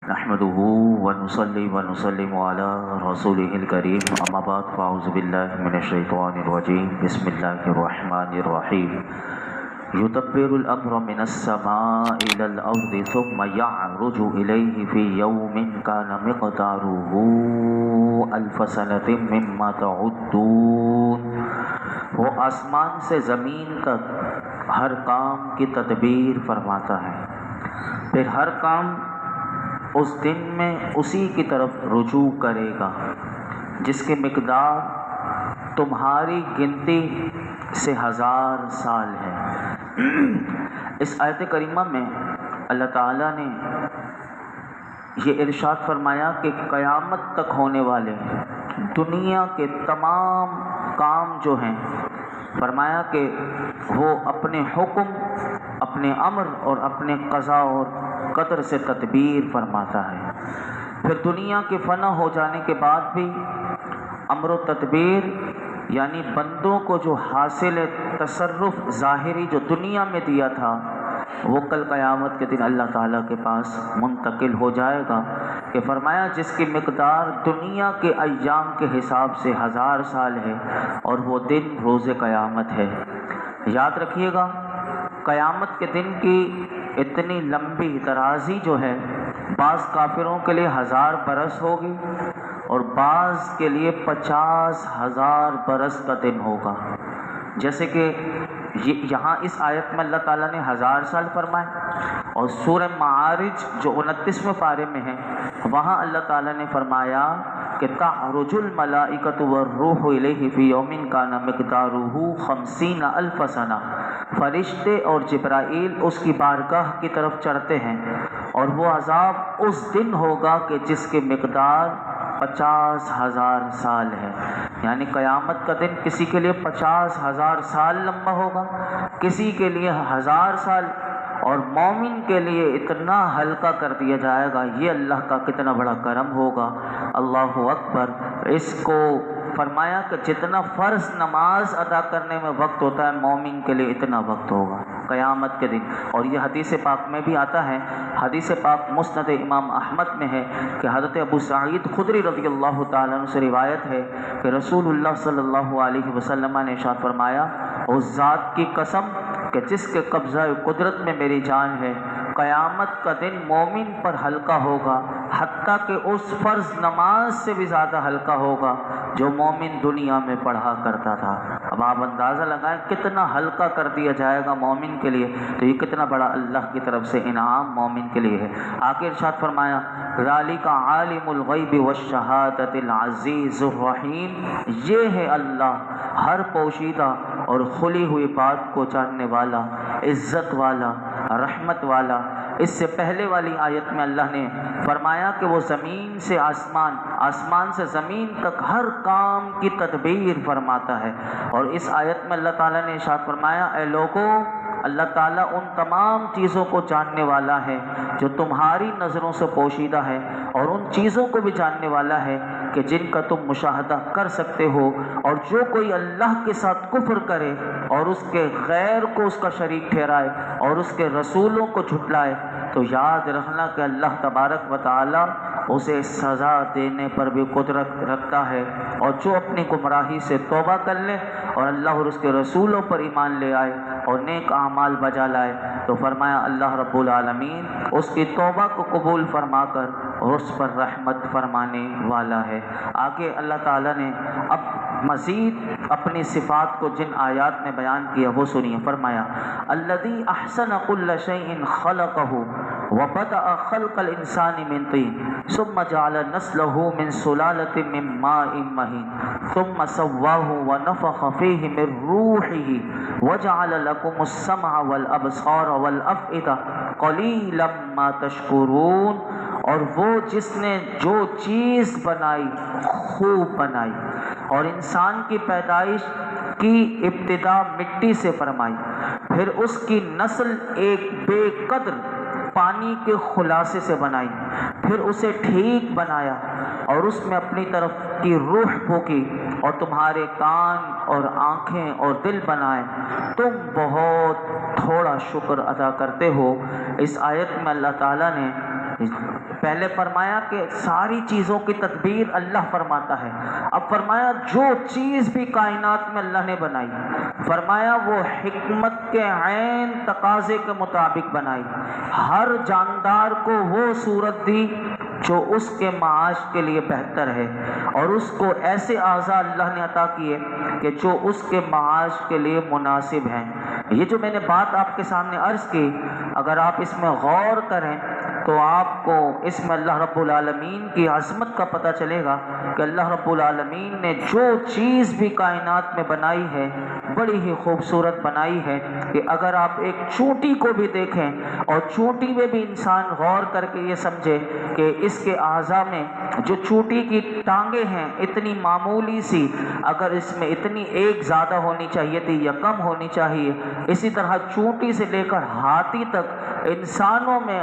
نحمده ونصلي ونسلم على رسوله الكريم اما بعد فاعوذ بالله من الشيطان الرجيم بسم الله الرحمن الرحيم يدبر الامر من السماء الى الارض ثم يعرج اليه في يوم كان مقداره الف سنة مما تعدون۔ وہ آسمان سے زمین تک ہر کام کی تدبیر فرماتا ہے، پھر ہر کام اس دن میں اسی کی طرف رجوع کرے گا جس کی مقدار تمہاری گنتی سے 1000 سال ہے۔ اس آیت کریمہ میں اللہ تعالیٰ نے یہ ارشاد فرمایا کہ قیامت تک ہونے والے دنیا کے تمام کام جو ہیں، فرمایا کہ وہ اپنے حکم، اپنے امر اور اپنے قضاء اور قدر سے تدبیر فرماتا ہے۔ پھر دنیا کے فنا ہو جانے کے بعد بھی امر و تدبیر، یعنی بندوں کو جو حاصل تصرف ظاہری جو دنیا میں دیا تھا وہ کل قیامت کے دن اللہ تعالیٰ کے پاس منتقل ہو جائے گا، کہ فرمایا جس کی مقدار دنیا کے ایام کے حساب سے 1000 سال ہے، اور وہ دن روز قیامت ہے۔ یاد رکھیے گا، قیامت کے دن کی اتنی لمبی درازی جو ہے، بعض کافروں کے لیے 1000 برس ہوگی اور بعض کے لیے 50,000 برس کا دن ہوگا۔ جیسے کہ یہاں اس آیت میں اللہ تعالیٰ نے 1000 سال فرمائے، اور سورہ معارج جو 29ویں پارے میں ہے وہاں اللہ تعالیٰ نے فرمایا کہ تعرج الملائکۃ والروح الیہ فی یوم کان مقدارہ 50,000 سنہ، فرشتے اور جبرائیل اس کی بارگاہ کی طرف چڑھتے ہیں، اور وہ عذاب اس دن ہوگا کہ جس کی مقدار 50,000 سال ہے۔ یعنی قیامت کا دن کسی کے لیے 50,000 سال لمبا ہوگا، کسی کے لیے 1000 سال، اور مومن کے لیے اتنا ہلکا کر دیا جائے گا۔ یہ اللہ کا کتنا بڑا کرم ہوگا، اللہ اکبر۔ اس کو فرمایا کہ جتنا فرض نماز ادا کرنے میں وقت ہوتا ہے، مومن کے لیے اتنا وقت ہوگا قیامت کے دن۔ اور یہ حدیث پاک میں بھی آتا ہے، حدیث پاک مسند امام احمد میں ہے کہ حضرت ابو سعید خدری رضی اللہ تعالیٰ عنہ سے روایت ہے کہ رسول اللہ صلی اللہ علیہ وسلم نے ارشاد فرمایا، اس ذات کی قسم کہ جس کے قبضہ قدرت میں میری جان ہے، قیامت کا دن مومن پر ہلکا ہوگا، حتیٰ کہ اس فرض نماز سے بھی زیادہ ہلکا ہوگا جو مومن دنیا میں پڑھا کرتا تھا۔ اب آپ اندازہ لگائیں کتنا ہلکا کر دیا جائے گا مومن کے لیے، تو یہ کتنا بڑا اللہ کی طرف سے انعام مومن کے لیے ہے۔ آگے ارشاد فرمایا، ذالک عالم الغیب والشہادۃ العزیز الرحیم، یہ ہے اللہ ہر پوشیدہ اور کھلی ہوئی بات کو جاننے والا، عزت والا، رحمت والا۔ اس سے پہلے والی آیت میں اللہ نے فرمایا کہ وہ زمین سے آسمان، آسمان سے زمین تک ہر کام کی تدبیر فرماتا ہے، اور اس آیت میں اللہ تعالیٰ نے ارشاد فرمایا، اے لوگوں، اللہ تعالیٰ ان تمام چیزوں کو جاننے والا ہے جو تمہاری نظروں سے پوشیدہ ہے، اور ان چیزوں کو بھی جاننے والا ہے کہ جن کا تم مشاہدہ کر سکتے ہو۔ اور جو کوئی اللہ کے ساتھ کفر کرے اور اس کے غیر کو اس کا شریک ٹھہرائے اور اس کے رسولوں کو جھٹلائے، تو یاد رکھنا کہ اللہ تبارک و تعالیٰ اسے سزا دینے پر بھی قدرت رکھتا ہے۔ اور جو اپنی گمراہی سے توبہ کر لے اور اللہ اور اس کے رسولوں پر ایمان لے آئے اور نیک اعمال بجا لائے، تو فرمایا اللہ رب العالمین اس کی توبہ کو قبول فرما کر اور اس پر رحمت فرمانے والا ہے۔ آگے اللہ تعالیٰ نے اب مزید اپنی صفات کو جن آیات میں بیان کیا وہ سنیے۔ فرمایا، الذی احسن کل شیء خلقہ وبدأ خلق الانسان من طین ثم جعل نسلہ من سلالۃ من ماء مہین ثم سواہ ونفخ فیہ من روحہ وجعل لکم السمع والابصار والافئدہ قلیلا ما تشکرون۔ اور وہ جس نے جو چیز بنائی خوب بنائی، اور انسان کی پیدائش کی ابتدا مٹی سے فرمائی، پھر اس کی نسل ایک بے قدر پانی کے خلاصے سے بنائی، پھر اسے ٹھیک بنایا اور اس میں اپنی طرف کی روح پھونکی اور تمہارے کان اور آنکھیں اور دل بنائے، تم بہت تھوڑا شکر ادا کرتے ہو۔ اس آیت میں اللہ تعالیٰ نے پہلے فرمایا کہ ساری چیزوں کی تدبیر اللہ فرماتا ہے، اب فرمایا جو چیز بھی کائنات میں اللہ نے بنائی، فرمایا وہ حکمت کے عین تقاضے کے مطابق بنائی، ہر جاندار کو وہ صورت دی جو اس کے معاش کے لیے بہتر ہے، اور اس کو ایسے اعضاء اللہ نے عطا کیے کہ جو اس کے معاش کے لیے مناسب ہیں۔ یہ جو میں نے بات آپ کے سامنے عرض کی، اگر آپ اس میں غور کریں تو آپ کو اس میں اللہ رب العالمین کی عظمت کا پتہ چلے گا کہ اللہ رب العالمین نے جو چیز بھی کائنات میں بنائی ہے بڑی ہی خوبصورت بنائی ہے کہ اگر آپ ایک چونٹی کو بھی دیکھیں اور چونٹی میں بھی انسان غور کر کے یہ سمجھے کہ اس کے اعضاء میں جو چونٹی کی ٹانگیں ہیں اتنی معمولی سی، اگر اس میں اتنی ایک زیادہ ہونی چاہیے تھی یا کم ہونی چاہیے، اسی طرح چونٹی سے لے کر ہاتھی تک انسانوں میں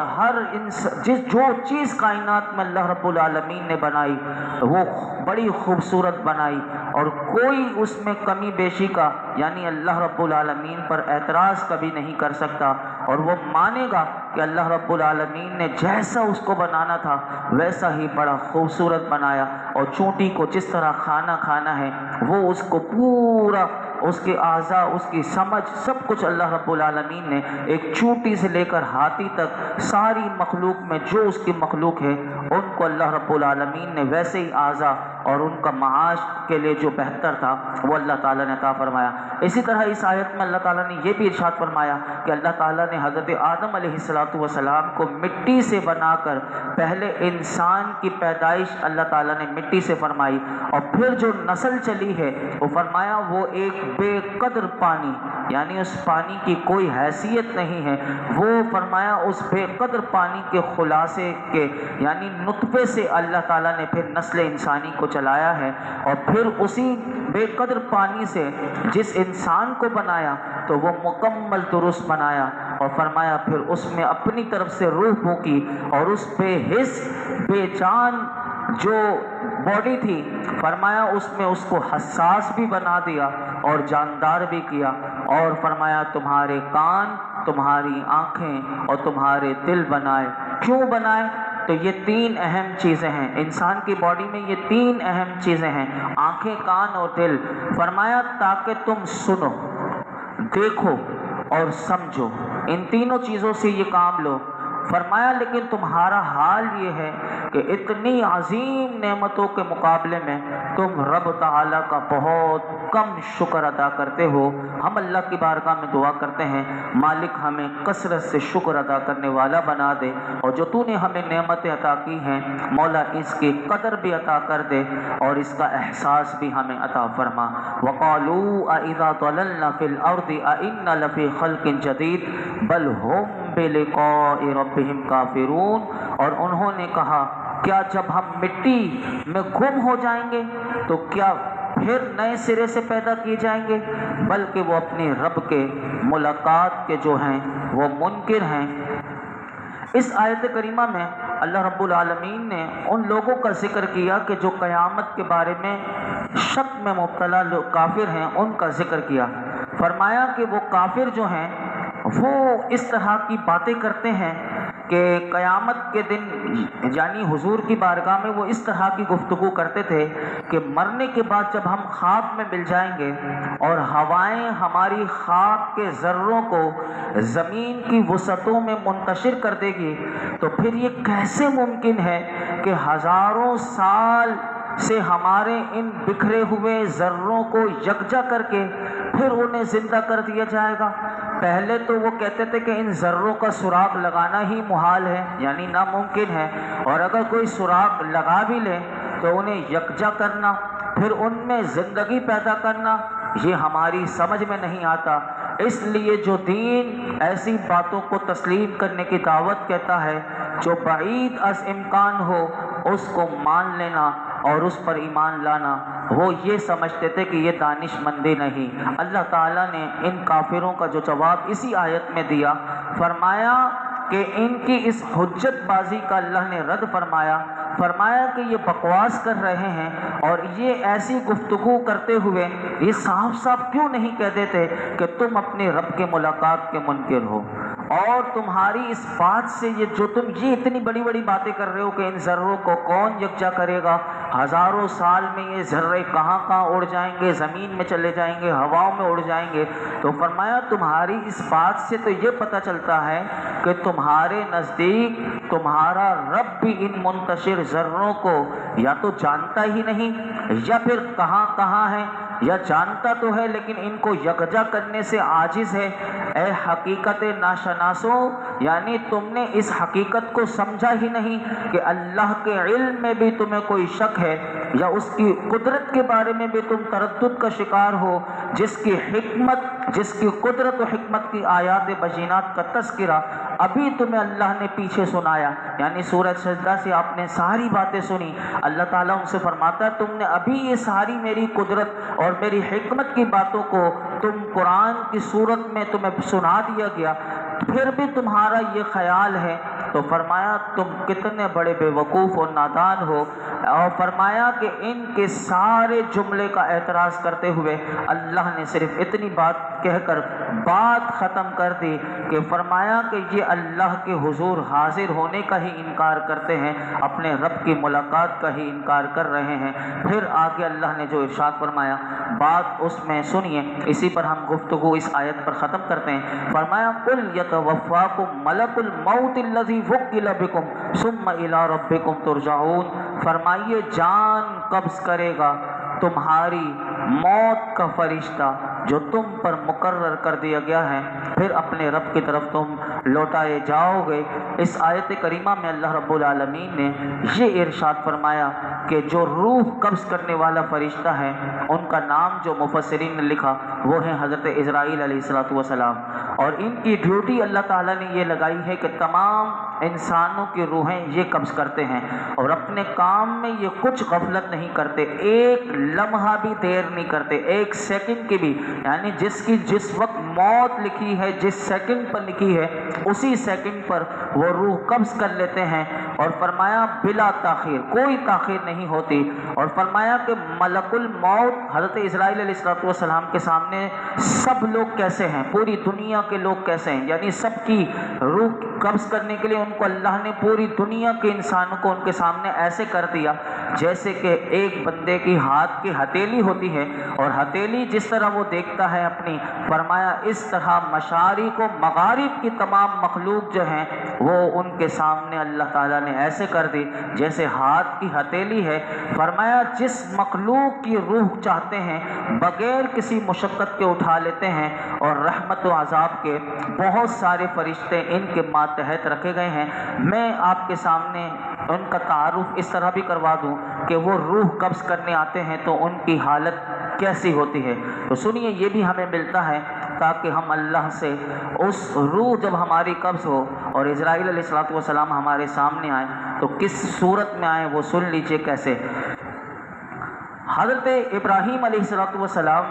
جو چیز کائنات میں اللہ رب العالمین نے بنائی وہ بڑی خوبصورت بنائی، اور کوئی اس میں کمی بیشی کا یعنی اللہ رب العالمین پر اعتراض کبھی نہیں کر سکتا، اور وہ مانے گا کہ اللہ رب العالمین نے جیسا اس کو بنانا تھا ویسا ہی بڑا خوبصورت بنایا، اور چونٹی کو جس طرح کھانا ہے وہ اس کو پورا اس کے اعضاء، اس کی سمجھ، سب کچھ اللہ رب العالمین نے ایک چونٹی سے لے کر ہاتھی تک ساری مخلوق میں جو اس کی مخلوق ہے ان کو اللہ رب العالمین نے ویسے ہی اعضاء اور ان کا معاش کے لیے جو بہتر تھا وہ اللہ تعالیٰ نے عطا فرمایا۔ اسی طرح اس آیت میں اللہ تعالیٰ نے یہ بھی ارشاد فرمایا کہ اللہ تعالیٰ نے حضرت آدم علیہ السلام کو مٹی سے بنا کر پہلے انسان کی پیدائش اللہ تعالیٰ نے مٹی سے فرمائی، اور پھر جو نسل چلی ہے وہ فرمایا وہ ایک بے قدر پانی، یعنی اس پانی کی کوئی حیثیت نہیں ہے، وہ فرمایا اس بے قدر پانی کے خلاصے کے یعنی نطفے سے اللہ تعالیٰ نے پھر نسل انسانی کو چلایا ہے، اور پھر اسی بے قدر پانی سے جس انسان کو بنایا تو وہ مکمل درست بنایا، اور فرمایا پھر اس میں اپنی طرف سے روح پھونکی اور اس بے حس بے جان جو باڈی تھی فرمایا اس میں اس کو حساس بھی بنا دیا اور جاندار بھی کیا، اور فرمایا تمہارے کان، تمہاری آنکھیں اور تمہارے دل بنائے۔ کیوں بنائے؟ تو یہ تین اہم چیزیں ہیں انسان کی باڈی میں، یہ تین اہم چیزیں ہیں، آنکھیں، کان اور دل، فرمایا تاکہ تم سنو، دیکھو اور سمجھو، ان تینوں چیزوں سے یہ کام لو۔ فرمایا لیکن تمہارا حال یہ ہے کہ اتنی عظیم نعمتوں کے مقابلے میں تم رب تعالیٰ کا بہت کم شکر ادا کرتے ہو۔ ہم اللہ کی بارگاہ میں دعا کرتے ہیں مالک ہمیں کثرت سے شکر ادا کرنے والا بنا دے، اور جو تو نے ہمیں نعمتیں عطا کی ہیں مولا اس کی قدر بھی عطا کر دے اور اس کا احساس بھی ہمیں عطا فرما۔ وَقَالُوا أَإِذَا ضَلَلْنَا فِي الْأَرْضِ أَإِنَّا لَفِي خَلْقٍ جَدِيدٍ بَلْ هُمْ بِلِقَاءِ رَبِّهِمْ كَافِرُونَ، اور انہوں نے کہا کیا جب ہم مٹی میں گم ہو جائیں گے تو کیا پھر نئے سرے سے پیدا کیے جائیں گے؟ بلکہ وہ اپنے رب کے ملاقات کے جو ہیں وہ منکر ہیں۔ اس آیت کریمہ میں اللہ رب العالمین نے ان لوگوں کا ذکر کیا کہ جو قیامت کے بارے میں شک میں مبتلا لوگ کافر ہیں، ان کا ذکر کیا۔ فرمایا کہ وہ کافر جو ہیں وہ اس طرح کی باتیں کرتے ہیں کہ قیامت کے دن یعنی حضور کی بارگاہ میں وہ اس طرح کی گفتگو کرتے تھے کہ مرنے کے بعد جب ہم خاک میں مل جائیں گے اور ہوائیں ہماری خاک کے ذروں کو زمین کی وسعتوں میں منتشر کر دے گی تو پھر یہ کیسے ممکن ہے کہ ہزاروں سال سے ہمارے ان بکھرے ہوئے ذروں کو یکجا کر کے پھر انہیں زندہ کر دیا جائے گا؟ پہلے تو وہ کہتے تھے کہ ان ذروں کا سراغ لگانا ہی محال ہے، یعنی ناممکن ہے، اور اگر کوئی سراغ لگا بھی لے تو انہیں یکجا کرنا پھر ان میں زندگی پیدا کرنا یہ ہماری سمجھ میں نہیں آتا۔ اس لیے جو دین ایسی باتوں کو تسلیم کرنے کی دعوت کہتا ہے جو بعید از امکان ہو اس کو مان لینا اور اس پر ایمان لانا، وہ یہ سمجھتے تھے کہ یہ دانش مندی نہیں۔ اللہ تعالیٰ نے ان کافروں کا جو جواب اسی آیت میں دیا، فرمایا کہ ان کی اس حجت بازی کا اللہ نے رد فرمایا، فرمایا کہ یہ بکواس کر رہے ہیں اور یہ ایسی گفتگو کرتے ہوئے یہ صاف صاف کیوں نہیں کہہ دیتے کہ تم اپنے رب کے ملاقات کے منکر ہو؟ اور تمہاری اس بات سے یہ جو تم یہ اتنی بڑی بڑی باتیں کر رہے ہو کہ ان ذروں کو کون یکجا کرے گا، ہزاروں سال میں یہ ذرے کہاں کہاں اڑ جائیں گے، زمین میں چلے جائیں گے، ہواؤں میں اڑ جائیں گے۔ تو فرمایا تمہاری اس بات سے تو یہ پتہ چلتا ہے کہ تمہارے نزدیک تمہارا رب بھی ان منتشر ذروں کو یا تو جانتا ہی نہیں یا پھر کہاں کہاں ہے، یا جانتا تو ہے لیکن ان کو یکجا کرنے سے عاجز ہے۔ اے حقیقت ناشناسوں، یعنی تم نے اس حقیقت کو سمجھا ہی نہیں کہ اللہ کے علم میں بھی تمہیں کوئی شک ہے، یا اس کی قدرت کے بارے میں بھی تم تردد کا شکار ہو، جس کی حکمت، جس کی قدرت و حکمت کی آیات بینات کا تذکرہ ابھی تمہیں اللہ نے پیچھے سنایا۔ یعنی سورہ سجدہ سے آپ نے ساری باتیں سنی، اللہ تعالیٰ ان سے فرماتا ہے تم نے ابھی یہ ساری میری قدرت اور میری حکمت کی باتوں کو تم قرآن کی صورت میں تمہیں سنا دیا گیا، پھر بھی تمہارا یہ خیال ہے۔ تو فرمایا تم کتنے بڑے بے وقوف اور نادان ہو، اور فرمایا کہ ان کے سارے جملے کا اعتراض کرتے ہوئے اللہ نے صرف اتنی بات کہہ کر بات ختم کر دی کہ فرمایا کہ یہ اللہ کے حضور حاضر ہونے کا ہی انکار کرتے ہیں، اپنے رب کی ملاقات کا ہی انکار کر رہے ہیں۔ پھر آگے اللہ نے جو ارشاد فرمایا بات اس میں سنیے، اسی پر ہم گفتگو اس آیت پر ختم کرتے ہیں۔ فرمایا قُلْ يَتَوَفَّاكُمْ مَلَكُ الْمَوْتِ الَّذِي وُكِّلَ بِكُمْ ثُمَّ إِلَىٰ رَبِّكُمْ تُرْجَعُونَ۔ فرمائیے جان قبض کرے گا تمہاری موت کا فرشتہ جو تم پر مقرر کر دیا گیا ہے، پھر اپنے رب کی طرف تم لوٹائے جاؤ گے۔ اس آیت کریمہ میں اللہ رب العالمین نے یہ ارشاد فرمایا کہ جو روح قبض کرنے والا فرشتہ ہے ان کا نام جو مفسرین نے لکھا وہ ہے حضرت اسرائیل علیہ السلام، اور ان کی ڈیوٹی اللہ تعالیٰ نے یہ لگائی ہے کہ تمام انسانوں کی روحیں یہ قبض کرتے ہیں، اور اپنے کام میں یہ کچھ غفلت نہیں کرتے، ایک لمحہ بھی دیر نہیں کرتے، ایک سیکنڈ کی بھی، یعنی جس وقت موت لکھی ہے، جس سیکنڈ پر لکھی ہے اسی سیکنڈ پر وہ روح قبض کر لیتے ہیں۔ اور فرمایا بلا تاخیر، کوئی تاخیر نہیں ہوتی۔ اور فرمایا کہ ملک الموت حضرت اسرائیل علیہ السلام کے سامنے سب لوگ کیسے ہیں، پوری دنیا کے لوگ کیسے ہیں، یعنی سب کی روح قبض کرنے کے لیے ان کو اللہ نے پوری دنیا کے انسانوں کو ان کے سامنے ایسے کر دیا جیسے کہ ایک بندے کی ہاتھ کی ہتھیلی ہوتی ہے، اور ہتھیلی جس طرح وہ دیکھتا ہے اپنی، فرمایا اس طرح مشارق و مغارب کی تمام مخلوق جو ہیں وہ ان کے سامنے اللہ تعالیٰ نے ایسے کر دی جیسے ہاتھ کی ہتھیلی ہے۔ فرمایا جس مخلوق کی روح چاہتے ہیں بغیر کسی مشقت کے اٹھا لیتے ہیں، اور رحمت و عذاب کے بہت سارے فرشتے ان کے ماتحت رکھے گئے ہیں۔ میں آپ کے سامنے ان کا تعارف اس طرح بھی کروا دوں کہ وہ روح قبض کرنے آتے ہیں تو ان کی حالت کیسی ہوتی ہے، تو سنیے یہ بھی ہمیں ملتا ہے تاکہ ہم اللہ سے اس روح جب ہماری قبض ہو اور اسرائیل علیہ السلام ہمارے سامنے آئے تو کس صورت میں آئے وہ سن لیجئے کیسے۔ حضرت ابراہیم علیہ السلام،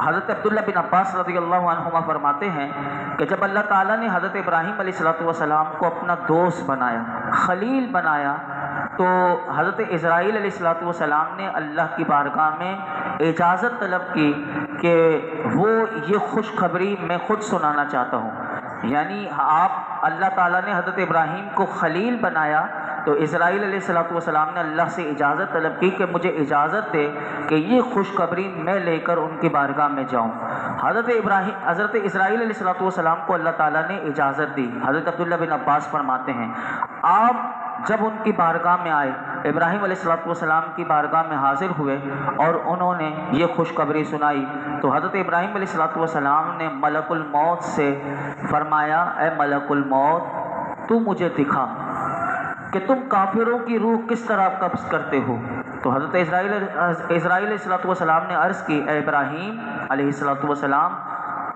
حضرت عبداللہ بن عباس رضی اللہ عنہما فرماتے ہیں کہ جب اللہ تعالیٰ نے حضرت ابراہیم علیہ السلام کو اپنا دوست بنایا، خلیل بنایا، تو حضرت اسرائیل علیہ السلام نے اللہ کی بارگاہ میں اجازت طلب کی کہ وہ یہ خوشخبری میں خود سنانا چاہتا ہوں۔ یعنی آپ اللہ تعالیٰ نے حضرت ابراہیم کو خلیل بنایا تو اسرائیل علیہ السلام نے اللہ سے اجازت طلب کی کہ مجھے اجازت دے کہ یہ خوشخبری میں لے کر ان کی بارگاہ میں جاؤں۔ حضرت اسرائیل علیہ السلام کو اللہ تعالیٰ نے اجازت دی۔ حضرت عبداللہ بن عباس فرماتے ہیں آپ جب ان کی بارگاہ میں آئے، ابراہیم علیہ السلام کی بارگاہ میں حاضر ہوئے اور انہوں نے یہ خوشخبری سنائی، تو حضرت ابراہیم علیہ السلام نے ملک الموت سے فرمایا اے ملک الموت تو مجھے دکھا کہ تم کافروں کی روح کس طرح قبض کرتے ہو۔ تو حضرت اسرائیل علیہ السلام نے عرض کی اے ابراہیم علیہ السلام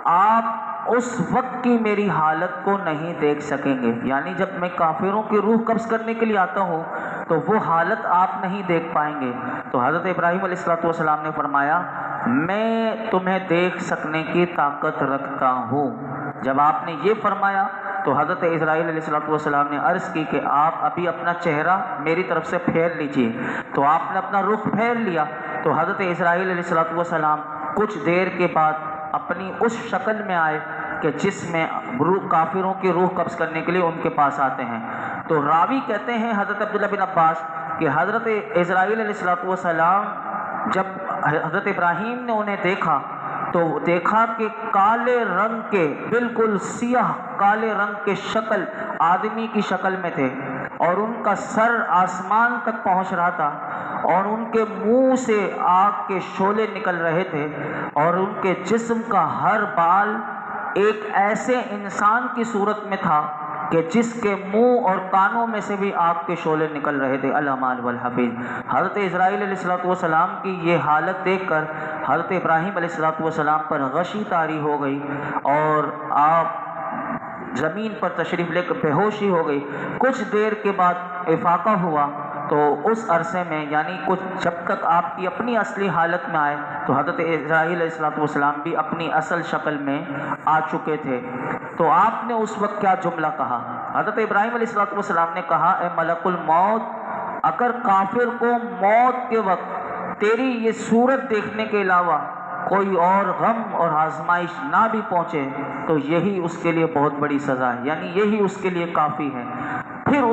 آپ اس وقت کی میری حالت کو نہیں دیکھ سکیں گے، یعنی جب میں کافروں کی روح قبض کرنے کے لیے آتا ہوں تو وہ حالت آپ نہیں دیکھ پائیں گے۔ تو حضرت ابراہیم علیہ السلام نے فرمایا میں تمہیں دیکھ سکنے کی طاقت رکھتا ہوں۔ جب آپ نے یہ فرمایا تو حضرت اسرائیل علیہ السلام نے عرض کی کہ آپ ابھی اپنا چہرہ میری طرف سے پھیر لیجئے۔ تو آپ نے اپنا رخ پھیر لیا تو حضرت اسرائیل علیہ السلام کچھ دیر کے بعد اپنی اس شکل میں آئے کہ جس میں کافروں کی روح قبض کرنے کے لیے ان کے پاس آتے ہیں۔ تو راوی کہتے ہیں حضرت عبداللہ بن عباس کہ حضرت اسرائیل علیہ السلام جب حضرت ابراہیم نے انہیں دیکھا تو دیکھا کہ کالے رنگ کے، بالکل سیاہ کالے رنگ کے شکل آدمی کی شکل میں تھے، اور ان کا سر آسمان تک پہنچ رہا تھا، اور ان کے منہ سے آگ کے شعلے نکل رہے تھے، اور ان کے جسم کا ہر بال ایک ایسے انسان کی صورت میں تھا کہ جس کے منہ اور کانوں میں سے بھی آگ کے شعلے نکل رہے تھے۔ الحمان والحفیظ۔ حضرت اسرائیل علیہ السلام کی یہ حالت دیکھ کر حضرت ابراہیم علیہ السلام پر غشی طاری ہو گئی، اور آپ زمین پر تشریف لے کر بے ہوشی ہو گئی۔ کچھ دیر کے بعد افاقہ ہوا، تو اس عرصے میں یعنی جب تک آپ کی اپنی اصلی حالت میں آئے تو حضرت اسرائیل علیہ السلام بھی اپنی اصل شکل میں آ چکے تھے۔ تو آپ نے اس وقت کیا جملہ کہا؟ حضرت ابراہیم علیہ السلام نے کہا، اے ملک الموت، اگر کافر کو موت کے وقت تیری یہ صورت دیکھنے کے علاوہ کوئی اور غم اور آزمائش نہ بھی پہنچے تو یہی اس کے لیے بہت بڑی سزا ہے، یعنی یہی اس کے لیے کافی ہے۔ پھر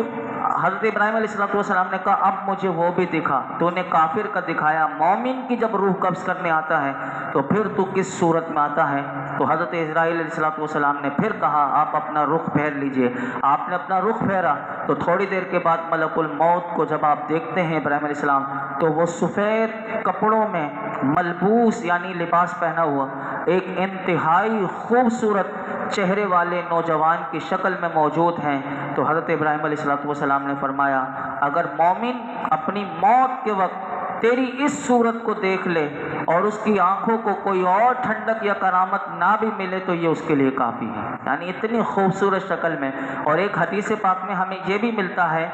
حضرت ابراہیم علیہ السلام نے کہا، اب مجھے وہ بھی دکھا، تو نے کافر کا دکھایا، مومن کی جب روح قبض کرنے آتا ہے تو پھر تو کس صورت میں آتا ہے؟ تو حضرت اسرائیل علیہ السلام نے پھر کہا، آپ اپنا رخ پھیر لیجئے۔ آپ نے اپنا رخ پھیرا تو تھوڑی دیر کے بعد ملک الموت کو جب آپ دیکھتے ہیں ابراہیم علیہ السلام، تو وہ سفید کپڑوں میں ملبوس یعنی لباس پہنا ہوا ایک انتہائی خوبصورت چہرے والے نوجوان کی شکل میں موجود ہیں۔ تو حضرت ابراہیم علیہ السلام نے فرمایا، اگر مومن اپنی موت کے وقت تیری اس صورت کو دیکھ لے اور اس کی آنکھوں کو کوئی اور ٹھنڈک یا کرامت نہ بھی ملے تو یہ اس کے لیے کافی ہے، یعنی اتنی خوبصورت شکل میں۔ اور ایک حدیث پاک میں ہمیں یہ بھی ملتا ہے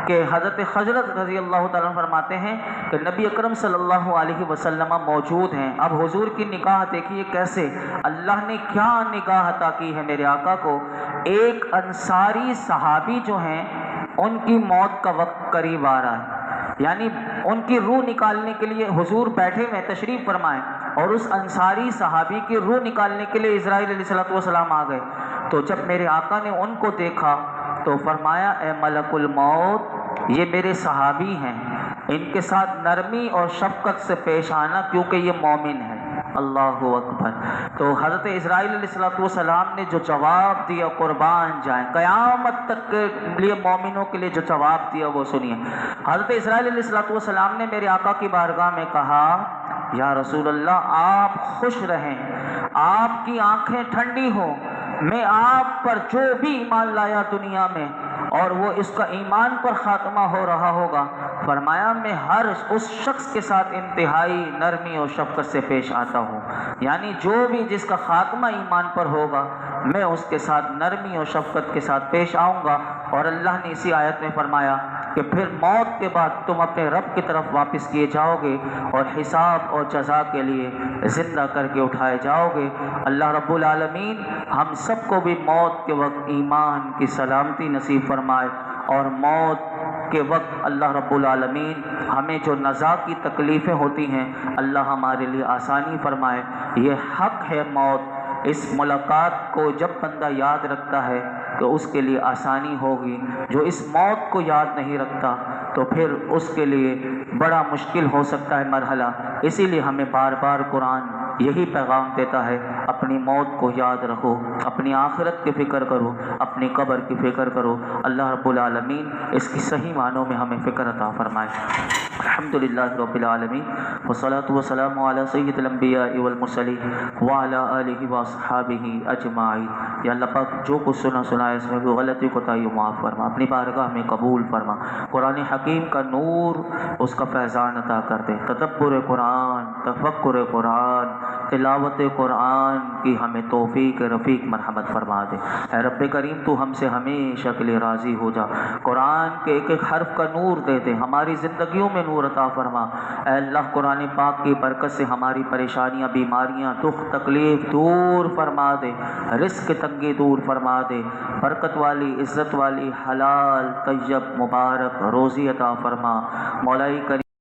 کہ حضرت حضرت رضی اللہ تعالیٰ عنہ فرماتے ہیں کہ نبی اکرم صلی اللہ علیہ وسلم موجود ہیں۔ اب حضور کی نگاہ دیکھیے کیسے اللہ نے کیا نگاہ عطا کی ہے میرے آقا کو۔ ایک انصاری صحابی جو ہیں ان کی موت کا وقت قریب آ رہا ہے، یعنی ان کی روح نکالنے کے لیے حضور بیٹھے ہوئے تشریف فرمائیں، اور اس انصاری صحابی کی روح نکالنے کے لیے اسرائیل علیہ السلام آ گئے۔ تو جب میرے آقا نے ان کو دیکھا تو فرمایا، اے ملک الموت، یہ میرے صحابی ہیں، ان کے ساتھ نرمی اور شفقت سے پیش آنا کیونکہ یہ مومن ہے۔ اللہ اکبر۔ تو حضرت اسرائیل علیہ السلام نے جو جواب دیا، قربان جائیں، قیامت تک کے لیے مومنوں کے لیے جو جواب دیا وہ سنیے۔ حضرت اسرائیل علیہ السلام نے میرے آقا کی بارگاہ میں کہا، یا رسول اللہ، آپ خوش رہیں، آپ کی آنکھیں ٹھنڈی ہوں، میں آپ پر جو بھی ایمان لایا دنیا میں اور وہ اس کا ایمان پر خاتمہ ہو رہا ہوگا، فرمایا میں ہر اس شخص کے ساتھ انتہائی نرمی اور شفقت سے پیش آتا ہوں، یعنی جو بھی جس کا خاتمہ ایمان پر ہوگا میں اس کے ساتھ نرمی اور شفقت کے ساتھ پیش آؤں گا۔ اور اللہ نے اسی آیت میں فرمایا کہ پھر موت کے بعد تم اپنے رب کی طرف واپس کیے جاؤ گے اور حساب اور جزا کے لیے زندہ کر کے اٹھائے جاؤ گے۔ اللہ رب العالمین ہم سب کو بھی موت کے وقت ایمان کی سلامتی نصیب فرمائے، اور موت کے وقت اللہ رب العالمین ہمیں جو نزا کی تکلیفیں ہوتی ہیں اللہ ہمارے لیے آسانی فرمائے۔ یہ حق ہے موت، اس ملاقات کو جب بندہ یاد رکھتا ہے تو اس کے لیے آسانی ہوگی، جو اس موت کو یاد نہیں رکھتا تو پھر اس کے لیے بڑا مشکل ہو سکتا ہے مرحلہ۔ اسی لیے ہمیں بار بار قرآن یہی پیغام دیتا ہے، اپنی موت کو یاد رکھو، اپنی آخرت کی فکر کرو، اپنی قبر کی فکر کرو۔ اللہ رب العالمین اس کی صحیح معنوں میں ہمیں فکر عطا فرمائے۔ الحمدللہ رب العالمین، والصلاة والسلام علی سید الانبیاء والمرسلین وعلی آلہ واصحابہ اجمعین۔ یا اللہ پاک جو کچھ سنا اس میں وہ غلطی کوتاہی معاف فرما، اپنی بارگاہ میں قبول فرما، قرآن حکیم کا نور اس کا فیضان عطا کر دے، تدبر قرآن، تفکر قرآن، تلاوت قرآن کی ہمیں توفیق رفیق مرحمت فرما دے۔ اے رب کریم تو ہم سے ہمیشہ کے لیے راضی ہو جا، قرآن کے ایک ایک حرف کا نور دے دے، ہماری زندگیوں میں نور عطا فرما۔ اے اللہ قرآن پاک کی برکت سے ہماری پریشانیاں، بیماریاں، دکھ تکلیف دور فرما دے، رزق کی تنگی دور فرما دے، برکت والی عزت والی حلال طیب مبارک روزی عطا فرما۔ مولا کریم